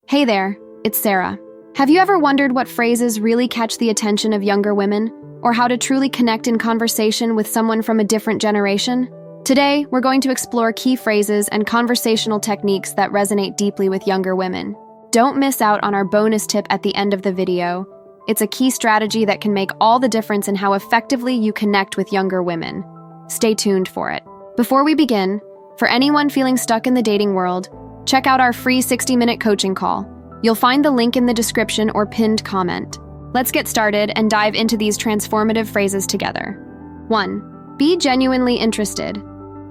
Hey there, it's Sarah. Have you ever wondered what phrases really catch the attention of younger women, or how to truly connect in conversation with someone from a different generation? Today, we're going to explore key phrases and conversational techniques that resonate deeply with younger women. Don't miss out on our bonus tip at the end of the video. It's a key strategy that can make all the difference in how effectively you connect with younger women. Stay tuned for it. Before we begin, for anyone feeling stuck in the dating world, check out our free 60-minute coaching call. You'll find the link in the description or pinned comment. Let's get started and dive into these transformative phrases together. 1. Be genuinely interested.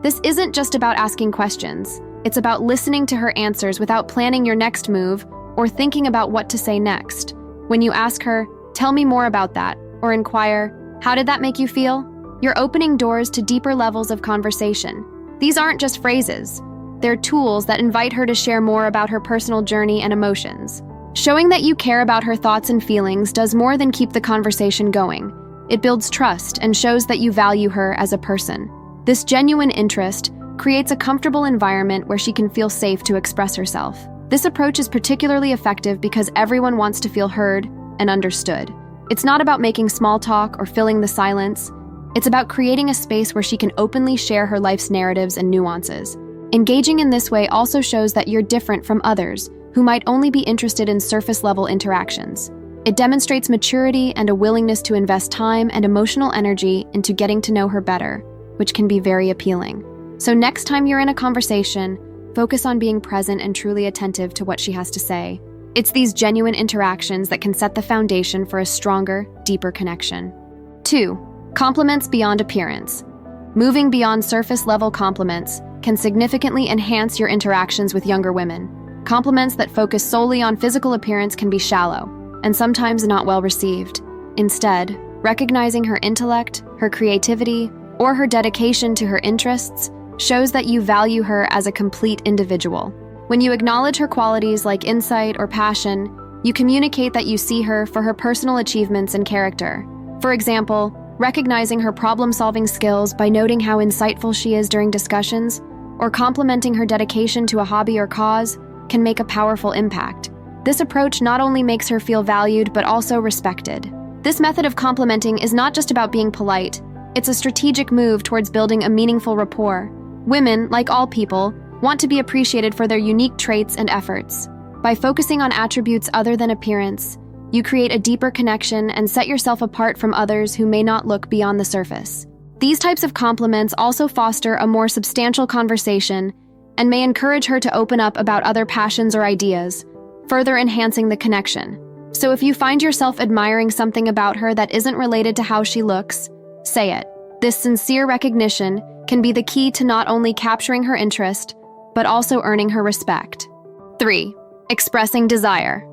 This isn't just about asking questions. It's about listening to her answers without planning your next move or thinking about what to say next. When you ask her, "Tell me more about that," or inquire, "How did that make you feel?" you're opening doors to deeper levels of conversation. These aren't just phrases. They're tools that invite her to share more about her personal journey and emotions. Showing that you care about her thoughts and feelings does more than keep the conversation going. It builds trust and shows that you value her as a person. This genuine interest creates a comfortable environment where she can feel safe to express herself. This approach is particularly effective because everyone wants to feel heard and understood. It's not about making small talk or filling the silence. It's about creating a space where she can openly share her life's narratives and nuances. Engaging in this way also shows that you're different from others who might only be interested in surface-level interactions. It demonstrates maturity and a willingness to invest time and emotional energy into getting to know her better, which can be very appealing. So next time you're in a conversation, focus on being present and truly attentive to what she has to say. It's these genuine interactions that can set the foundation for a stronger, deeper connection. 2. Compliments beyond appearance. Moving beyond surface-level compliments can significantly enhance your interactions with younger women. Compliments that focus solely on physical appearance can be shallow and sometimes not well received. Instead, recognizing her intellect, her creativity, or her dedication to her interests shows that you value her as a complete individual. When you acknowledge her qualities like insight or passion, you communicate that you see her for her personal achievements and character. For example, recognizing her problem-solving skills by noting how insightful she is during discussions, or complimenting her dedication to a hobby or cause, can make a powerful impact. This approach not only makes her feel valued but also respected. This method of complimenting is not just about being polite. It's a strategic move towards building a meaningful rapport. Women, like all people, want to be appreciated for their unique traits and efforts. By focusing on attributes other than appearance, you create a deeper connection and set yourself apart from others who may not look beyond the surface. These types of compliments also foster a more substantial conversation and may encourage her to open up about other passions or ideas, further enhancing the connection. So if you find yourself admiring something about her that isn't related to how she looks, say it. This sincere recognition can be the key to not only capturing her interest, but also earning her respect. 3. Expressing desire.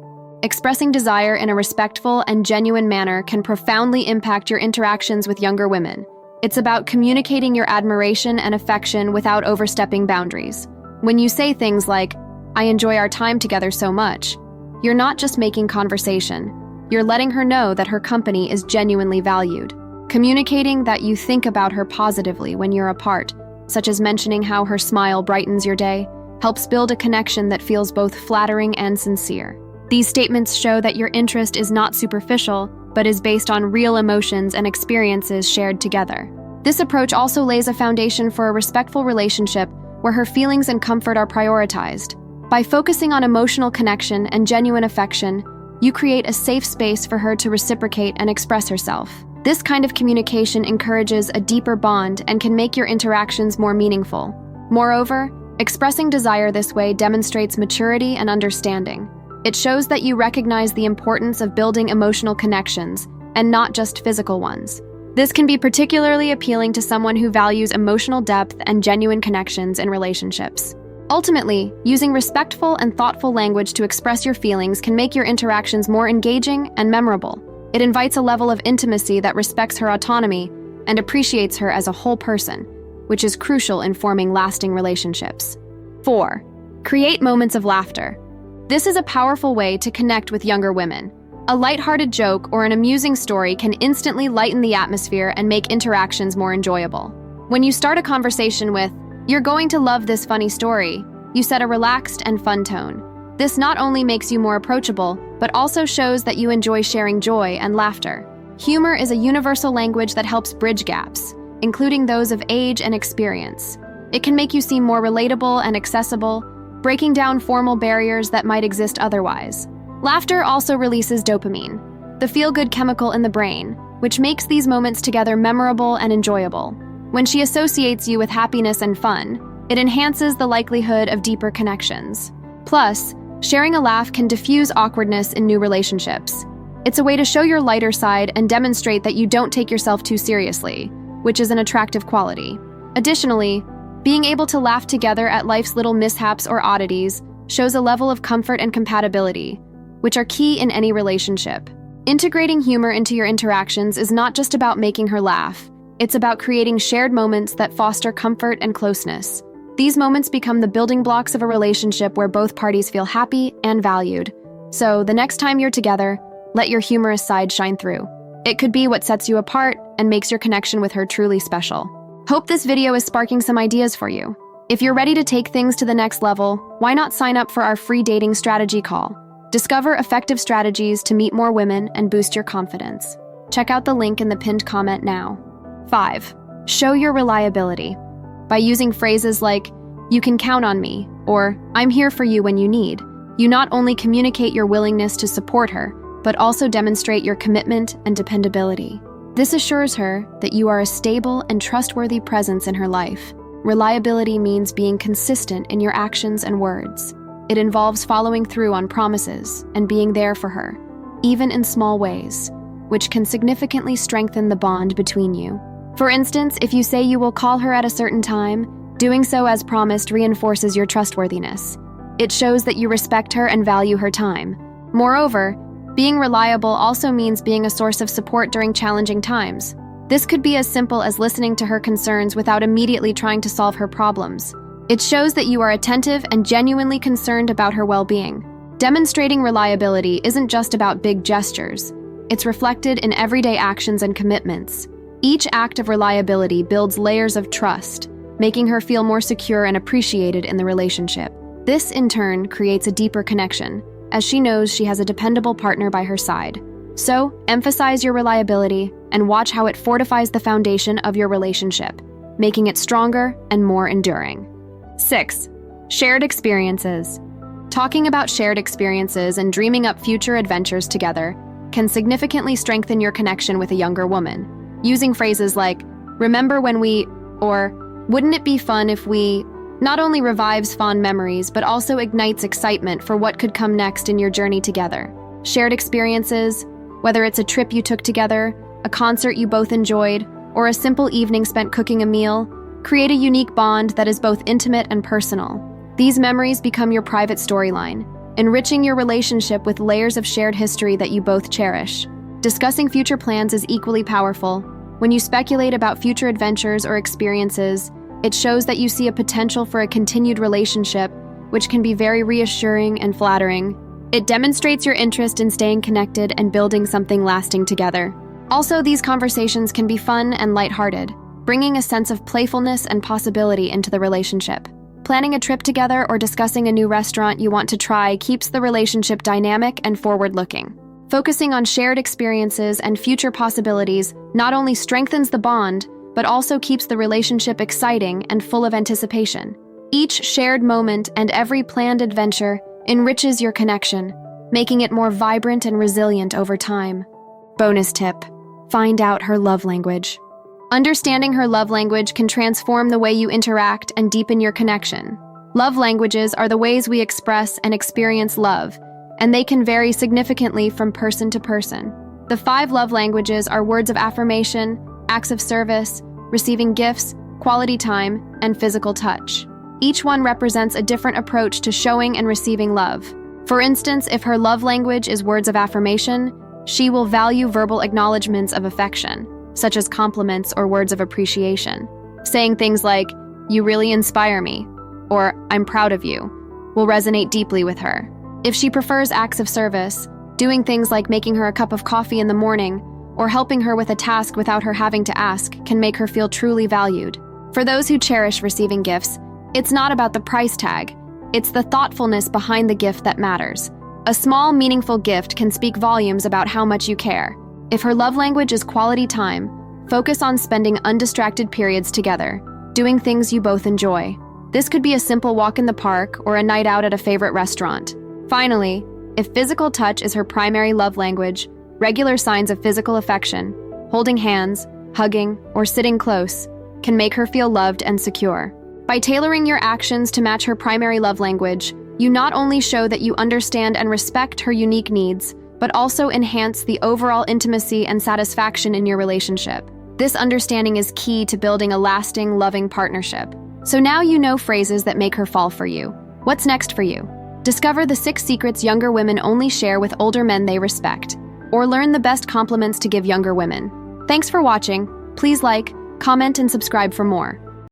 Expressing desire in a respectful and genuine manner can profoundly impact your interactions with younger women. It's about communicating your admiration and affection without overstepping boundaries. When you say things like, "I enjoy our time together so much," you're not just making conversation. You're letting her know that her company is genuinely valued. Communicating that you think about her positively when you're apart, such as mentioning how her smile brightens your day, helps build a connection that feels both flattering and sincere. These statements show that your interest is not superficial, but is based on real emotions and experiences shared together. This approach also lays a foundation for a respectful relationship where her feelings and comfort are prioritized. By focusing on emotional connection and genuine affection, you create a safe space for her to reciprocate and express herself. This kind of communication encourages a deeper bond and can make your interactions more meaningful. Moreover, expressing desire this way demonstrates maturity and understanding. It shows that you recognize the importance of building emotional connections, and not just physical ones. This can be particularly appealing to someone who values emotional depth and genuine connections in relationships. Ultimately, using respectful and thoughtful language to express your feelings can make your interactions more engaging and memorable. It invites a level of intimacy that respects her autonomy and appreciates her as a whole person, which is crucial in forming lasting relationships. 4. Create moments of laughter. This is a powerful way to connect with younger women. A lighthearted joke or an amusing story can instantly lighten the atmosphere and make interactions more enjoyable. When you start a conversation with, "You're going to love this funny story," you set a relaxed and fun tone. This not only makes you more approachable, but also shows that you enjoy sharing joy and laughter. Humor is a universal language that helps bridge gaps, including those of age and experience. It can make you seem more relatable and accessible, breaking down formal barriers that might exist otherwise. Laughter also releases dopamine, the feel-good chemical in the brain, which makes these moments together memorable and enjoyable. When she associates you with happiness and fun, it enhances the likelihood of deeper connections. Plus, sharing a laugh can diffuse awkwardness in new relationships. It's a way to show your lighter side and demonstrate that you don't take yourself too seriously, which is an attractive quality. Additionally, being able to laugh together at life's little mishaps or oddities shows a level of comfort and compatibility, which are key in any relationship. Integrating humor into your interactions is not just about making her laugh, it's about creating shared moments that foster comfort and closeness. These moments become the building blocks of a relationship where both parties feel happy and valued. So, the next time you're together, let your humorous side shine through. It could be what sets you apart and makes your connection with her truly special. Hope this video is sparking some ideas for you. If you're ready to take things to the next level, why not sign up for our free dating strategy call? Discover effective strategies to meet more women and boost your confidence. Check out the link in the pinned comment now. 5. Show your reliability. By using phrases like, "You can count on me," or "I'm here for you when you need," you not only communicate your willingness to support her, but also demonstrate your commitment and dependability. This assures her that you are a stable and trustworthy presence in her life. Reliability means being consistent in your actions and words. It involves following through on promises and being there for her, even in small ways, which can significantly strengthen the bond between you. For instance, if you say you will call her at a certain time, doing so as promised reinforces your trustworthiness. It shows that you respect her and value her time. Moreover, being reliable also means being a source of support during challenging times. This could be as simple as listening to her concerns without immediately trying to solve her problems. It shows that you are attentive and genuinely concerned about her well-being. Demonstrating reliability isn't just about big gestures. It's reflected in everyday actions and commitments. Each act of reliability builds layers of trust, making her feel more secure and appreciated in the relationship. This, in turn, creates a deeper connection, as she knows she has a dependable partner by her side. So, emphasize your reliability and watch how it fortifies the foundation of your relationship, making it stronger and more enduring. 6. Shared experiences. Talking about shared experiences and dreaming up future adventures together can significantly strengthen your connection with a younger woman. Using phrases like, "Remember when we," or "Wouldn't it be fun if we," not only revives fond memories, but also ignites excitement for what could come next in your journey together. Shared experiences, whether it's a trip you took together, a concert you both enjoyed, or a simple evening spent cooking a meal, create a unique bond that is both intimate and personal. These memories become your private storyline, enriching your relationship with layers of shared history that you both cherish. Discussing future plans is equally powerful. When you speculate about future adventures or experiences, it shows that you see a potential for a continued relationship, which can be very reassuring and flattering. It demonstrates your interest in staying connected and building something lasting together. Also, these conversations can be fun and lighthearted, bringing a sense of playfulness and possibility into the relationship. Planning a trip together or discussing a new restaurant you want to try keeps the relationship dynamic and forward-looking. Focusing on shared experiences and future possibilities not only strengthens the bond, but also keeps the relationship exciting and full of anticipation. Each shared moment and every planned adventure enriches your connection, making it more vibrant and resilient over time. Bonus tip: find out her love language. Understanding her love language can transform the way you interact and deepen your connection. Love languages are the ways we express and experience love, and they can vary significantly from person to person. The 5 love languages are words of affirmation, acts of service, receiving gifts, quality time, and physical touch. Each one represents a different approach to showing and receiving love. For instance, if her love language is words of affirmation, she will value verbal acknowledgments of affection, such as compliments or words of appreciation. Saying things like, "You really inspire me," or "I'm proud of you," will resonate deeply with her. If she prefers acts of service, doing things like making her a cup of coffee in the morning or helping her with a task without her having to ask can make her feel truly valued. For those who cherish receiving gifts, it's not about the price tag. It's the thoughtfulness behind the gift that matters. A small, meaningful gift can speak volumes about how much you care. If her love language is quality time, focus on spending undistracted periods together, doing things you both enjoy. This could be a simple walk in the park or a night out at a favorite restaurant. Finally, if physical touch is her primary love language, regular signs of physical affection, holding hands, hugging, or sitting close, can make her feel loved and secure. By tailoring your actions to match her primary love language, you not only show that you understand and respect her unique needs, but also enhance the overall intimacy and satisfaction in your relationship. This understanding is key to building a lasting, loving partnership. So now you know phrases that make her fall for you. What's next for you? Discover the 6 secrets younger women only share with older men they respect, or learn the best compliments to give younger women. Thanks for watching. Please like, comment, and subscribe for more.